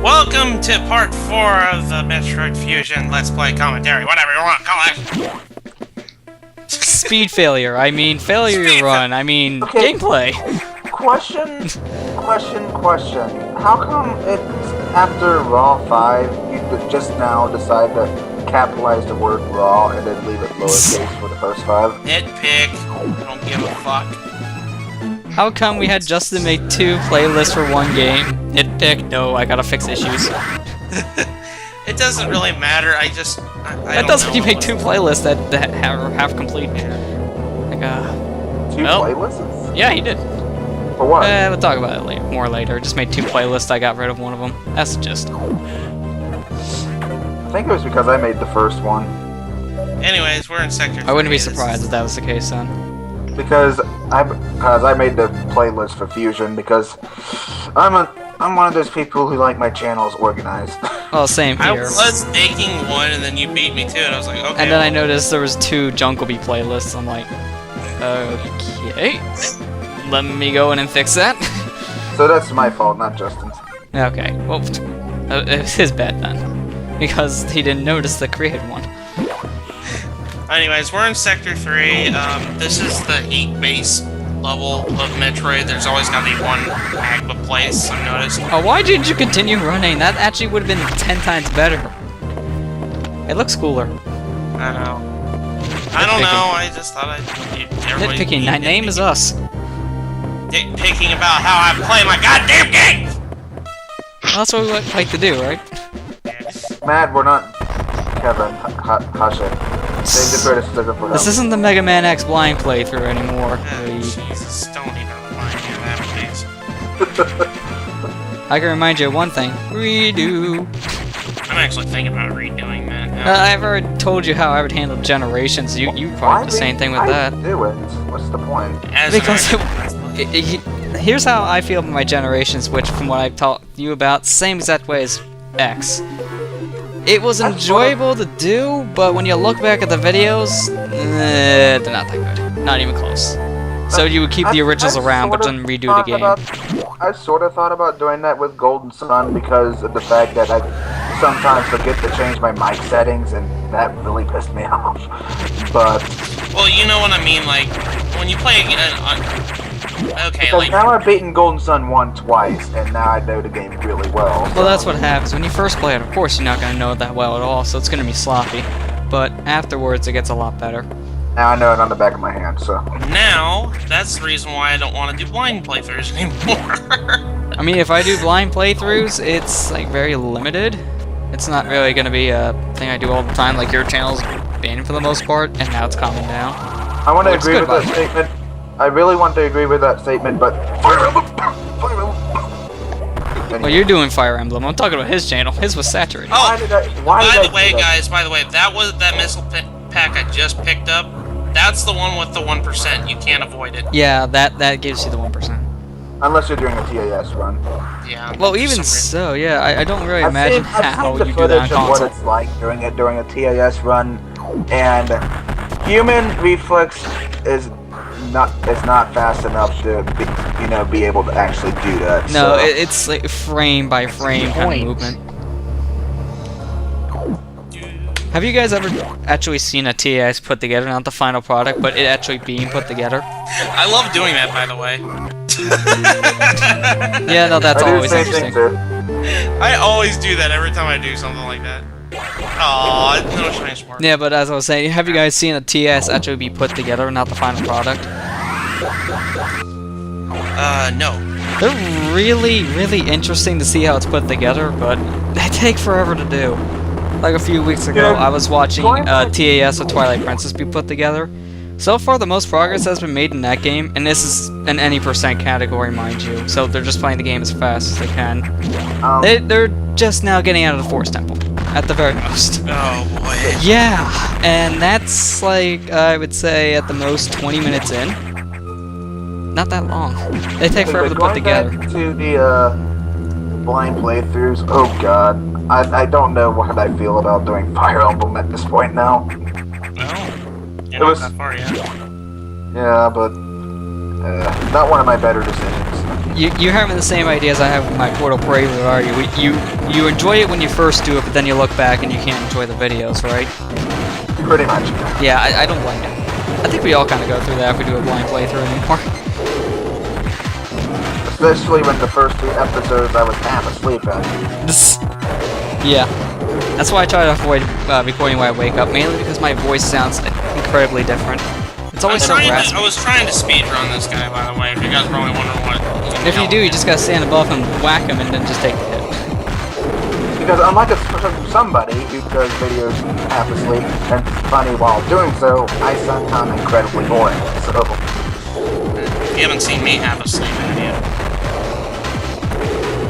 Welcome to part 4 of the Metroid Fusion Let's Play commentary, whatever you want to call it. Speed failure. I mean, failure to run. I mean, Okay. gameplay. Question. How come it's after Raw 5, you just now decide to capitalize the word Raw and then leave it lowercase for the first 5? Nitpick. I don't give a fuck. How come we had Justin make 2 playlists for 1 game? Nitpick. No, I gotta fix issues. It doesn't really matter, I That does when you make 2 playlists that are half complete. Like, 2 well, playlists? yeah, he did. For what? We'll talk about it more later. Just made 2 playlists, I got rid of one of them. That's just... I think it was because I made the first one. Anyways, we're in Sector 3. I wouldn't be surprised if that was the case then. Because I made the playlist for Fusion because I'm one of those people who like my channels organized. Well, same I here. was making one and then you beat me to it. I was like, okay. And then I noticed there was 2 Jungle Bee playlists. I'm like, okay. Let me go in and fix that. So that's my fault, not Justin's. Okay, well, it's his bad then. Because he didn't notice the created one. Anyways, we're in Sector 3. This is the 8 base level of Metroid. There's always gotta be one magma place, I've noticed. Oh, why didn't you continue running? That actually would have been 10 times better. It looks cooler. I don't know, I just thought I'd... Nitpicking, that name is us. Nitpicking about how I play my goddamn games! Well, that's what we like to do, right? Matt, we're not... Kevin, hush it. Save the criticism for This isn't the Mega Man X blind playthrough anymore. Jesus, don't even remind me of that, please. I can remind you of one thing. Redo. I'm actually thinking about redoing that now. I've already told you how I would handle Generations. You probably do the same thing with that. Do it. What's the point? Because here's how I feel about my Generations, which from what I've taught you about, same exact way as X. It was enjoyable to do, but when you look back at the videos, they're not that good. Not even close. So you would keep the originals around, but then redo the game. I sort of thought about doing that with Golden Sun because of the fact that I sometimes forget to change my mic settings, and that really pissed me off. But... Well, you know what I mean, like, when you play again... Okay, because like... now I've beaten Golden Sun 1 twice, and now I know the game really well. Well, that's what happens. When you first play it, of course you're not going to know it that well at all, so it's going to be sloppy. But afterwards, it gets a lot better. Now I know it on the back of my hand, so... Now, that's the reason why I don't want to do blind playthroughs anymore. I mean, if I do blind playthroughs, it's, like, very limited. It's not really going to be a thing I do all the time, like your channel's banned for the most part, and now it's calming down. I want to agree with that statement. I really want to agree with that statement, but... Fire Emblem! Fire Emblem! Well, you're doing Fire Emblem. I'm talking about his channel. His was saturated. Oh, by the way, guys, that missile pack I just picked up, that's the one with the 1%. You can't avoid it. Yeah, that gives you the 1%. Unless you're doing a TAS run. Yeah. Well, even so, yeah, I don't really imagine how I've seen you the do that on footage of what console. it's like during a TAS run, and human reflex is not fast enough to be able to actually do that. No, so. it's like frame by frame kind of movement. Have you guys ever actually seen a TAS put together, not the final product, but it actually being put together? I love doing that, by the way. Yeah, no, that's always interesting. I always do that every time I do something like that. Aww, no shine smart. Yeah, but as I was saying, have you guys seen a TAS actually be put together, not the final product? No. They're really, really interesting to see how it's put together, but they take forever to do. Like a few weeks ago, I was watching TAS of Twilight Princess be put together. So far, the most progress has been made in that game, and this is an any percent category, mind you. So they're just playing the game as fast as they can. They're just now getting out of the Forest Temple, at the very most. Oh boy. Yeah, and that's like, I would say, at the most 20 minutes in. Not that long. They take forever to put together. Back to the blind playthroughs, oh god. I don't know what I feel about doing Fire Emblem at this point now. Oh, you're not that far yet. Yeah, but not one of my better decisions. You're having the same ideas I have with my Portal Prelude, are you? You enjoy it when you first do it, but then you look back and you can't enjoy the videos, right? Pretty much. Yeah, I don't like it. I think we all kind of go through that if we do a blind playthrough anymore. Especially when the first 2 episodes I was half asleep at. Yeah. That's why I try to avoid recording when I wake up, mainly because my voice sounds incredibly different. It's always so raspy. I was trying to speedrun this guy, by the way, if you guys probably wondering what... If you do, you just gotta stand above him, whack him, and then just take the hit. Because unlike somebody who does videos half asleep and funny while doing so, I sound incredibly boring, so... You haven't seen me half asleep, have you?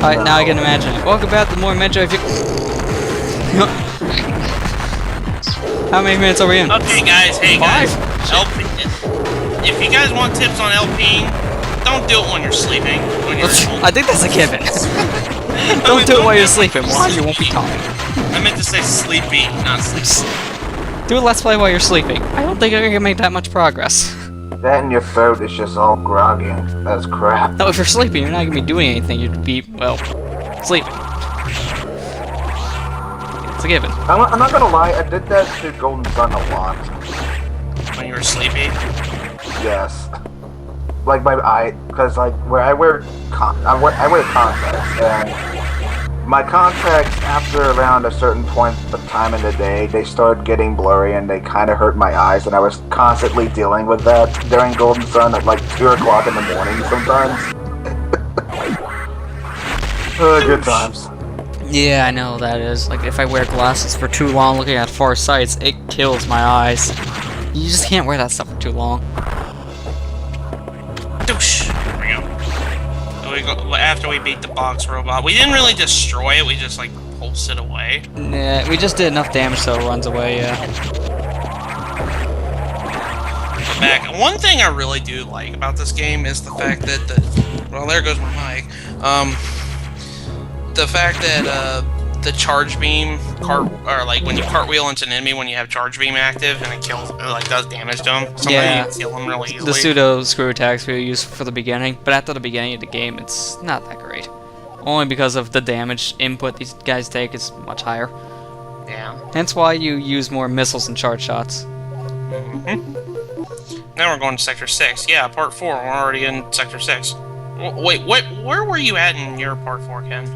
Alright, now I can imagine it. Welcome back to more Metroid. How many minutes are we in? Okay, guys, hey guys. 5? LP, if you guys want tips on LPing, don't do it when you're sleeping. I think that's a given. Don't do it while you're sleeping. Why? You won't be talking. I meant to say sleepy, not sleep. Do a Let's Play while you're sleeping. I don't think I can make that much progress. That and your throat is just all groggy. That's crap. No, if you're sleeping, you're not gonna be doing anything. You'd be, well, sleeping. It's a given. I'm not gonna lie, I did that to Golden Sun a lot. When you were sleepy? Yes. Like my eye, because like where I wear contacts, and my contacts after around a certain point of time in the day, they started getting blurry and they kind of hurt my eyes, and I was constantly dealing with that during Golden Sun at like 2 o'clock in the morning sometimes. Good times. Yeah, I know that is. Like, if I wear glasses for too long looking at far sights, it kills my eyes. You just can't wear that stuff for too long. Doosh. There we go. After we beat the box robot, we didn't really destroy it, we just, like, pulsed it away. Nah, we just did enough damage so it runs away, yeah. Back. One thing I really do like about this game is the fact that well, there goes my mic. The fact that the charge beam or like when you cartwheel into an enemy when you have charge beam active and it kills, like does damage to them. Sometimes you can kill them really easily. The pseudo screw attacks we use for the beginning, but after the beginning of the game, it's not that great. Only because of the damage input these guys take is much higher. Yeah. Hence why you use more missiles and charge shots. Now we're going to Sector 6. Yeah, Part 4. We're already in Sector 6. Wait, where were you at in your Part 4, Ken?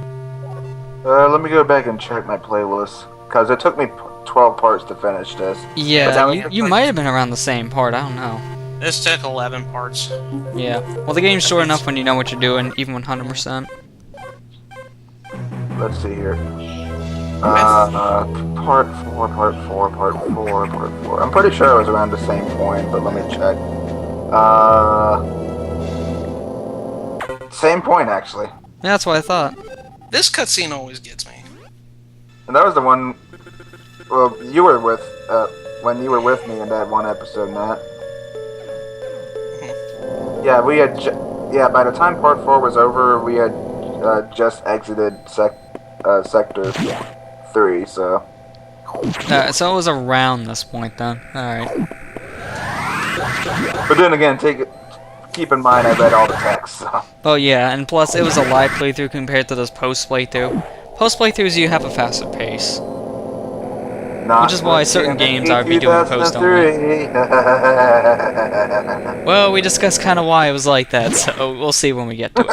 Let me go back and check my playlist, because it took me 12 parts to finish this. Yeah, you might have been around the same part, I don't know. This took 11 parts. Yeah, well the game's short enough when you know what you're doing, even 100%. Let's see here. Part 4. I'm pretty sure I was around the same point, but let me check. Same point, actually. Yeah, that's what I thought. This cutscene always gets me. And that was the one, well, you were with, when you were with me in that one episode, Matt. Yeah, we had, by the time Part 4 was over, we had just exited Sector 3, so... So it was around this point then, alright. But then again, keep in mind I read all the text, so... Oh yeah, and plus it was a live playthrough compared to this post playthrough. Post playthroughs you have a faster pace. Which is why certain games are be doing post only. Well, we discussed kind of why it was like that, so we'll see when we get to it.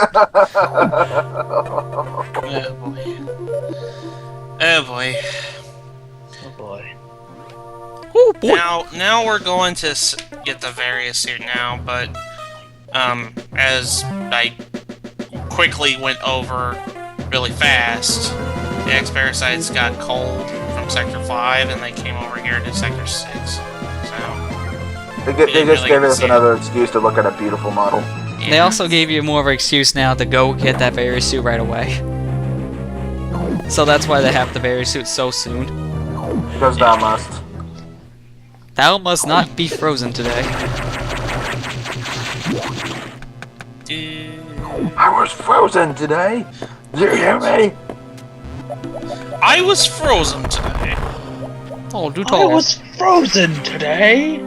Oh boy. Oh boy. Oh boy. Now we're going to get the Varia Suit now, but as I quickly went over really fast, the X-Parasites got cold from Sector 5 and they came over here to Sector 6. So they just gave us another excuse to look at a beautiful model. Yeah. They also gave you more of an excuse now to go get that Varia Suit right away. So that's why they have the Varia Suit so soon. Because thou must. Thou must not be frozen today. I was frozen today! Do you hear me? I was frozen today. Oh, do tall. I was frozen today!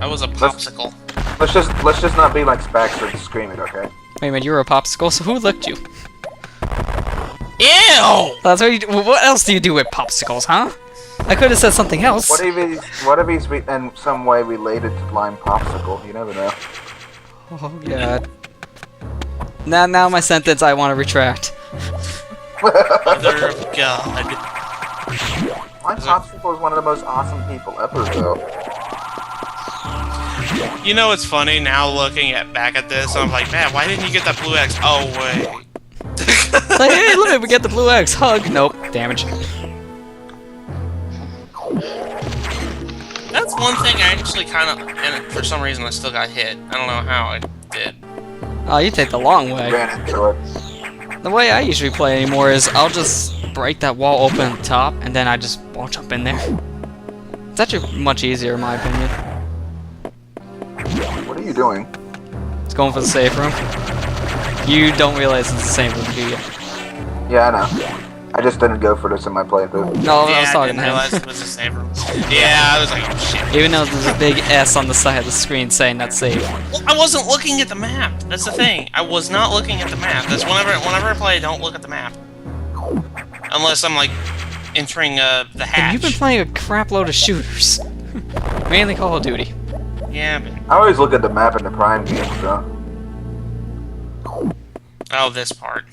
I was a popsicle. Let's just not be like Spaxford screaming, okay? Wait a minute, you were a popsicle, so who licked you? Ew! That's what you do. What else do you do with popsicles, huh? I could have said something else. What if he's in some way related to lime popsicle? You never know. Oh god. Now my sentence I want to retract. Mother of God. Lime popsicle is one of the most awesome people ever, though. You know what's funny? Now looking back at this, I'm like, man, why didn't you get that blue X? Oh, wait. Like, hey, look, we get the blue X. Hug. Nope. Damage. That's one thing I actually kind of, and for some reason I still got hit. I don't know how I did. Oh, you take the long way. Ran into it. The way I usually play anymore is I'll just break that wall open at the top, and then I just won't jump in there. It's actually much easier in my opinion. What are you doing? It's going for the safe room. You don't realize it's the same room, do you? Yeah, I know. I just didn't go for this in my playthrough. No, Yeah, I was I talking didn't to him. realize it was the same room. Yeah, I was like, oh shit. Even though there's a big S on the side of the screen saying that's safe. Well, I wasn't looking at the map. That's the thing. I was not looking at the map. That's whenever I play, I don't look at the map. Unless I'm like entering the hatch. And you've been playing a crap load of shooters. Mainly Call of Duty. Yeah, but... I always look at the map in the Prime games, though. Oh, this part.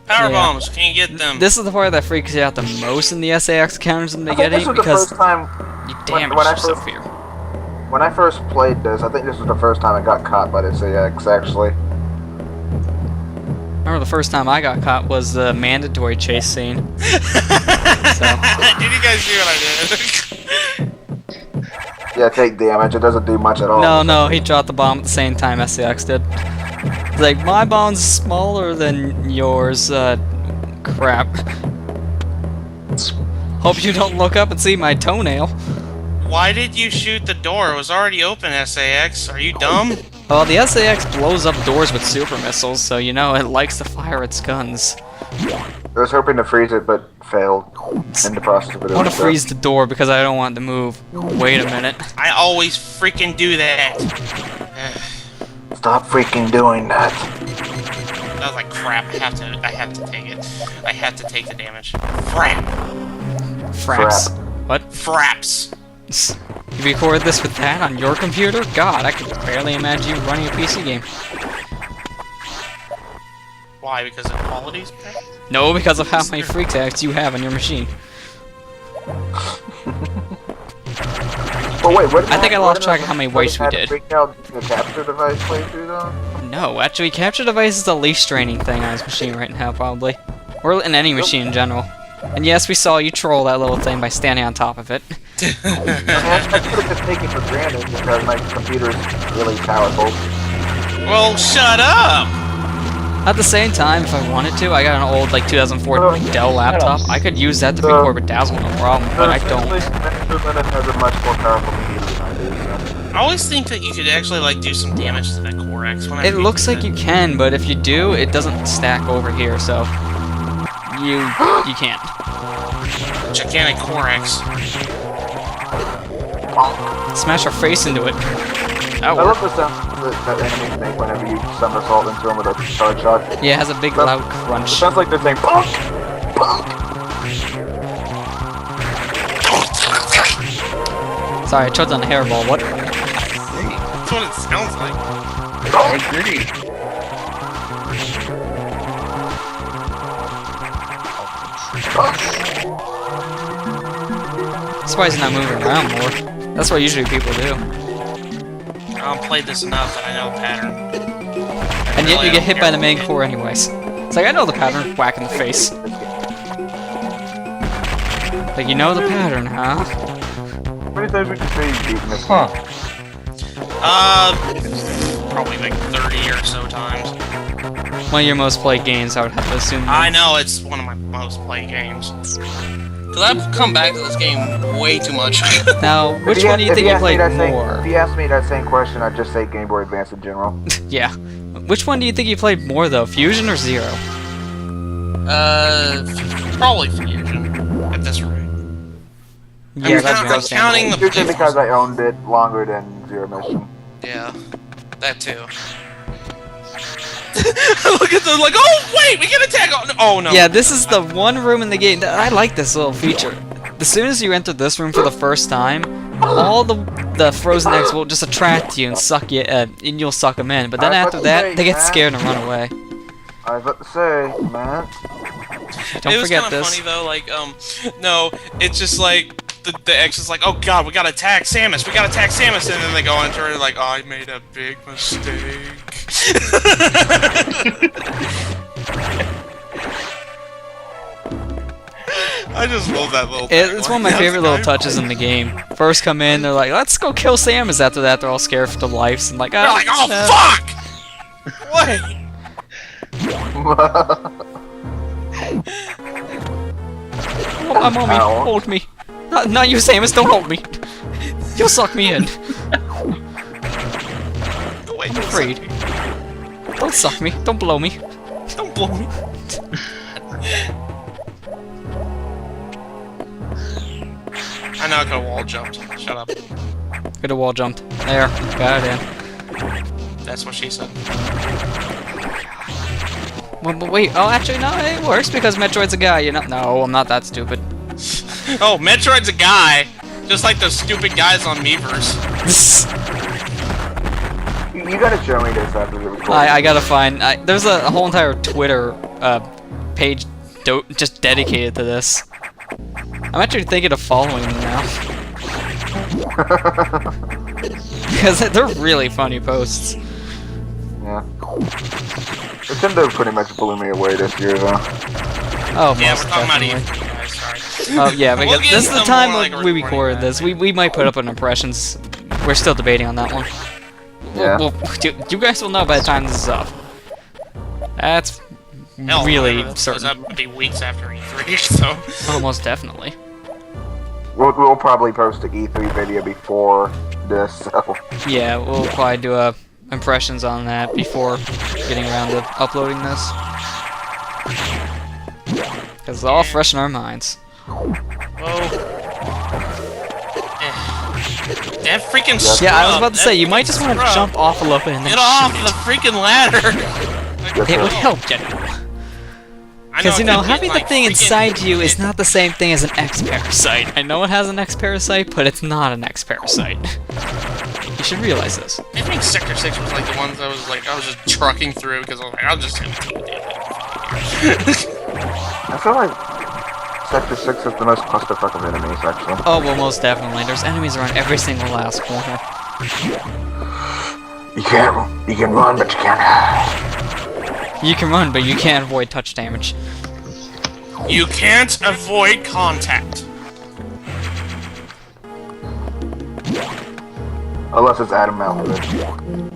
Power bombs, can you get them? This is the part that freaks you out the most in the SAX encounters in the I think this beginning was the because first time you damage when I yourself here. when I first played this. I think this was the first time I got caught by this AX, actually. Remember the first time I got caught was the mandatory chase scene. So. Did you guys see what I did? Yeah, take damage. It doesn't do much at all. No, he dropped the bomb at the same time SAX did. It's like, my bomb's smaller than yours, crap. Hope you don't look up and see my toenail. Why did you shoot the door? It was already open, SAX. Are you dumb? Well, the SAX blows up doors with super missiles, so you know it likes to fire its guns. I was hoping to freeze it, but failed in the process of it. I want to freeze the door because I don't want it to move. Wait a minute. I always freaking do that. Stop freaking doing that. I was like, crap, I have to take it. I have to take the damage. Frap. Fraps. What? Fraps. You record this with that on your computer? God, I could barely imagine you running a PC game. Why? Because the quality's bad? No, because of how many freak acts you have on your machine. But wait, what? I think I lost track of how many waves we did. Freak out the capture device playthrough though? No, actually, capture device is the least straining thing on this machine right now, probably. Or in any machine in general. And yes, we saw you troll that little thing by standing on top of it. I could have just taken for granted because my computer's really powerful. Well, shut up! At the same time, if I wanted to, I got an old, like, 2004 Dell laptop. I could use that to record with Dazzle, no problem, but I don't. Has a much more powerful computer than I do, so. I always think that you could actually, like, do some damage to that Core X. It looks like you can, but if you do, it doesn't stack over here, so you can't. Gigantic Core X. Smash our face into it. I love the sound that enemies make whenever you somersault into them with a charge shot. Yeah, it has a big loud crunch. It sounds like they're saying bonk! Bonk! Sorry, I choked on a hairball. What? That's what it sounds like. I agree. I'm surprised it's not moving around more. That's what usually people do. I don't play this enough that I know the pattern. And yet you get hit by the main core anyways. It's like, I know the pattern. Whack in the face. Like, you know the pattern, huh? How many times would you say you've beaten this? Huh. Probably like 30 or so times. One of your most played games, I would have to assume. I know, it's one of my most played games. Because I've come back to this game way too much. Now, which one do you think you played more? If you asked me that same question, I'd just say Game Boy Advance in general. Yeah. Which one do you think you played more, though? Fusion or Zero? Probably Fusion, at this rate. Yeah, I'm counting the Usually people. because I owned it longer than Zero Mission. Yeah. That too. Look at them like, oh wait, we can attack! Oh no. Yeah, this is the one room in the game that I like this little feature. As soon as you enter this room for the first time, all the frozen eggs will just attract you and suck you, and you'll suck them in. But then after that, they get scared and run away. I was about to say, man. Don't forget It was kind of funny though, like, no, it's just like, the X is like, oh god, we gotta attack Samus, and then they go into it like, oh, I made a big mistake. I just love that little thing. It's one of my favorite little touches in the game. First come in, they're like, let's go kill Samus. After that, they're all scared for their lives and like, they're like, oh fuck! What? Oh, my mommy, hold me. Not you, Samus, don't hold me. You'll suck me in. Wait, I'm afraid. Don't suck me. Don't blow me. Don't blow me. I know I could've wall jumped. Shut up. Could have wall jumped. There. Got it in. That's what she said. But wait, oh, actually, no, it works because Metroid's a guy, you know? No, I'm not that stupid. Oh, Metroid's a guy! Just like those stupid guys on Miiverse. You gotta show me this after the recording. I gotta find... there's a whole entire Twitter page just dedicated to this. I'm actually thinking of following them now. Because they're really funny posts. Yeah. Nintendo pretty much blew me away this year, though. Oh, Yeah, most we're talking about definitely. you guys, sorry. Oh yeah, because We'll get this is into the them time more, when like, we recording recorded this. We might put up an impressions. We're still debating on that one. Yeah. Well, you guys will know by the time this is up. That's Hell, really whatever, certain. That would be weeks after E3, so... Oh, most definitely. We'll probably post an E3 video before this, so... Yeah, we'll probably do impressions on that before getting around to uploading this. Because it's all fresh in our minds. That freaking scrub. Yeah, I was about to say, you might just want to scrub. jump off a little bit and then Get off shoot the freaking ladder! it. It would help, Jenny. Because, you know, having the thing inside you is not the same thing as an X-Parasite. I know it has an X-Parasite, but it's not an X-Parasite. You should realize this. I think Sector 6 was like the ones I was just trucking through because I was like, I'll just take the damn thing. I feel like Sector 6 is the most clusterfuck of enemies, actually. Oh, well, most definitely. There's enemies around every single last corner. You can run, but you can't hide. You can run, but you can't avoid touch damage. You can't avoid contact. Unless it's Adam Malkovich.